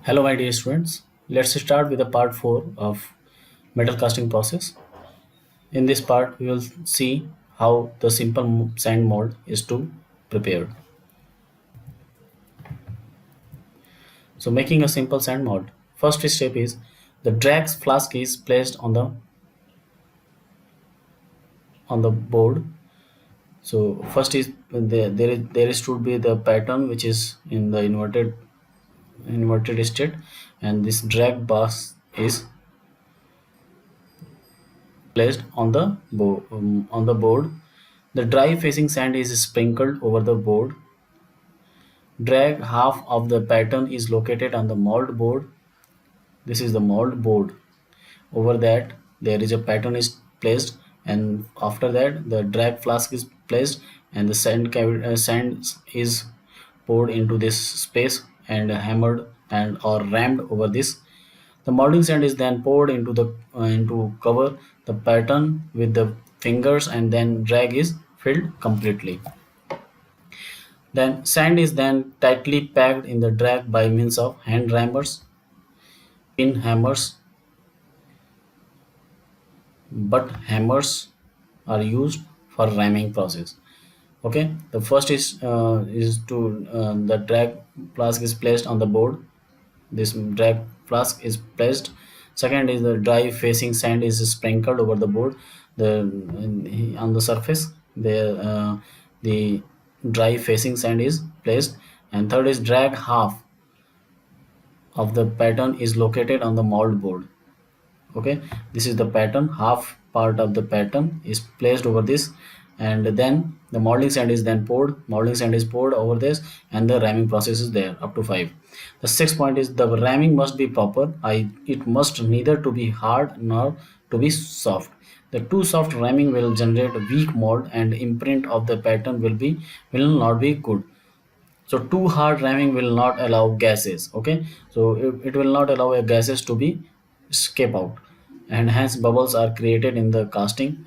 Hello my dear students, let's start with the part 4 of metal casting process. In this part we will see how the simple sand mold is to prepared. So making a simple sand mold, first step is the drag flask is placed on the board. So first is there is should be the pattern which is in the inverted state, and this drag bus is placed on the board. The dry facing sand is sprinkled over the board. Drag half of the pattern is located on the mold board. This is the mold board. Over that there is a pattern is placed, and after that the drag flask is placed, and the sand is poured into this space and hammered and or rammed over this. The molding sand is then poured into cover the pattern with the fingers, and then drag is filled completely. Then sand is then tightly packed in the drag by means of hand rammers, pin hammers, but hammers are used for ramming process. Okay, the first is to the drag flask is placed on the board. This drag flask is placed. Second is the dry facing sand is sprinkled over the board. The on the surface the dry facing sand is placed. And third is drag half of the pattern is located on the mold board. Okay, this is the pattern, half part of the pattern is placed over this, and then the molding sand is poured over this, and the ramming process is there up to 5. The sixth point is the ramming must be proper. It must neither to be hard nor to be soft. The too soft ramming will generate a weak mold, and imprint of the pattern will not be good. So too hard ramming will not allow gases. Okay, so it will not allow a gases to be escape out, and hence bubbles are created in the casting,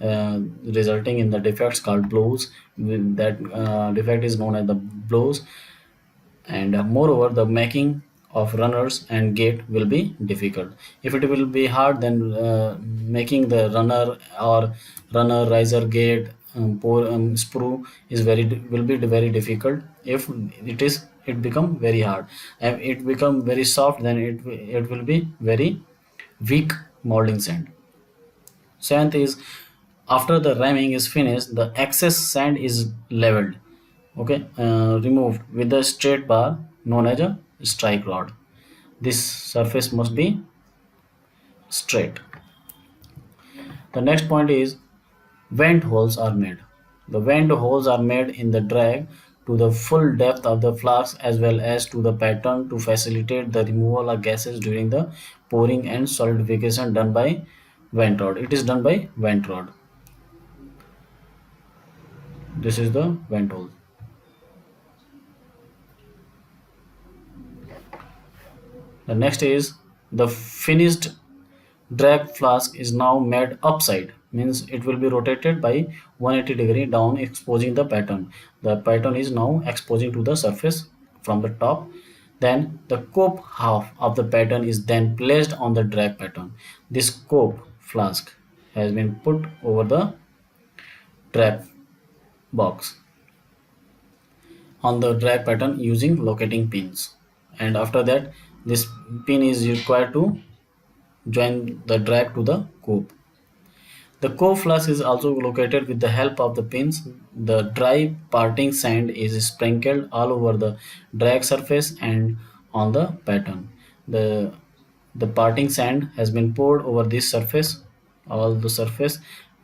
resulting in the defects called blows. That defect is known as the blows. And moreover the making of runners and gate will be difficult. If it will be hard, then making the runner riser gate pour sprue is will be very difficult. If it become very hard, and it become very soft, then it will be very weak molding sand. Seventh is, after the ramming is finished, the excess sand is leveled, okay, removed with a straight bar known as a strike rod. This surface must be straight. The next point is vent holes are made. The vent holes are made in the drag to the full depth of the flask as well as to the pattern to facilitate the removal of gases during the pouring and solidification done by vent rod. It is done by vent rod. This is the vent hole. The next is the finished drag flask is now made upside, means it will be rotated by 180-degree down, exposing the pattern. The pattern is now exposing to the surface from the top. Then the cope half of the pattern is then placed on the drag pattern. This cope flask has been put over the drag box on the drag pattern using locating pins, and after that this pin is required to join the drag to the cope. The cope flask is also located with the help of the pins. The dry parting sand is sprinkled all over the drag surface and on the pattern. The the parting sand has been poured over this surface, all the surface,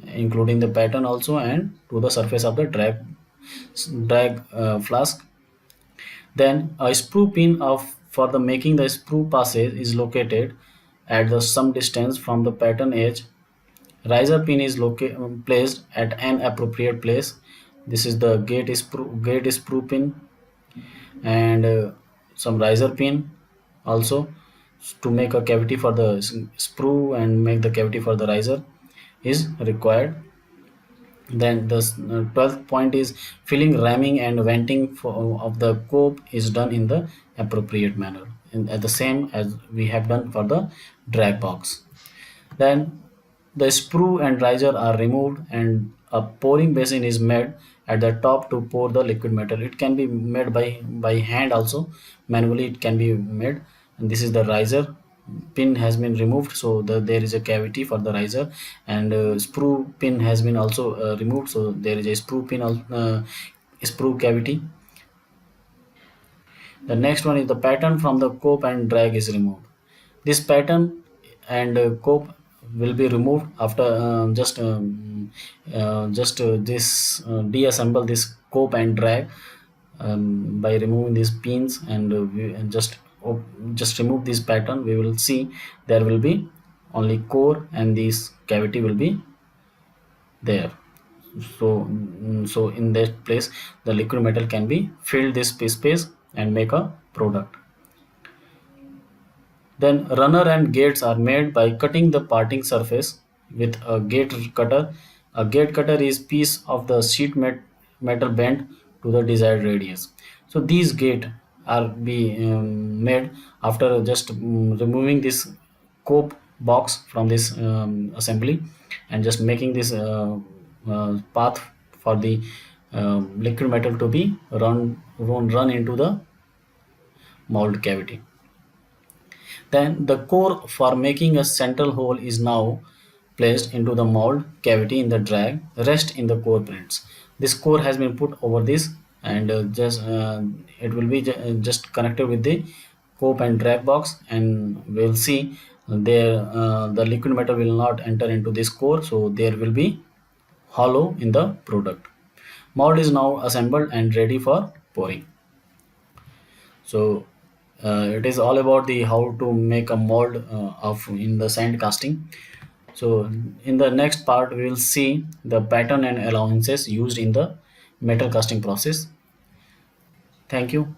including the pattern also, and to the surface of the drag flask. Then a sprue pin of for the making the sprue passage is located at the some distance from the pattern edge. Riser pin is placed at an appropriate place. This is the gate sprue pin, and some riser pin also to make a cavity for the sprue and make the cavity for the riser is required. Then the 12th point is filling, ramming and venting of the cope is done in the appropriate manner. at the same as we have done for the drag box. Then the sprue and riser are removed and a pouring basin is made at the top to pour the liquid metal. It can be made by hand also, manually it can be made. And this is the riser. Pin has been removed, so there is a cavity for the riser, and sprue pin has been also removed, so there is a sprue cavity. The next one is the pattern from the cope and drag is removed. This pattern and cope will be removed after this deassemble this cope and drag by removing these pins, and and just remove this pattern. We will see there will be only core and this cavity will be there. So in that place the liquid metal can be filled this space and make a product. Then runner and gates are made by cutting the parting surface with a gate cutter. A gate cutter is piece of the metal bent to the desired radius. So these gate are be made after just removing this cope box from this assembly and just making this path for the liquid metal to be run into the mold cavity. Then the core for making a central hole is now placed into the mold cavity in the drag rest in the core prints. This core has been put over this, and just it will be just connected with the cope and drag box, and we'll see there the liquid metal will not enter into this core, so there will be hollow in the product. Mold is now assembled and ready for pouring. So it is all about the how to make a mold of in the sand casting. So in the next part we will see the pattern and allowances used in the metal casting process. Thank you.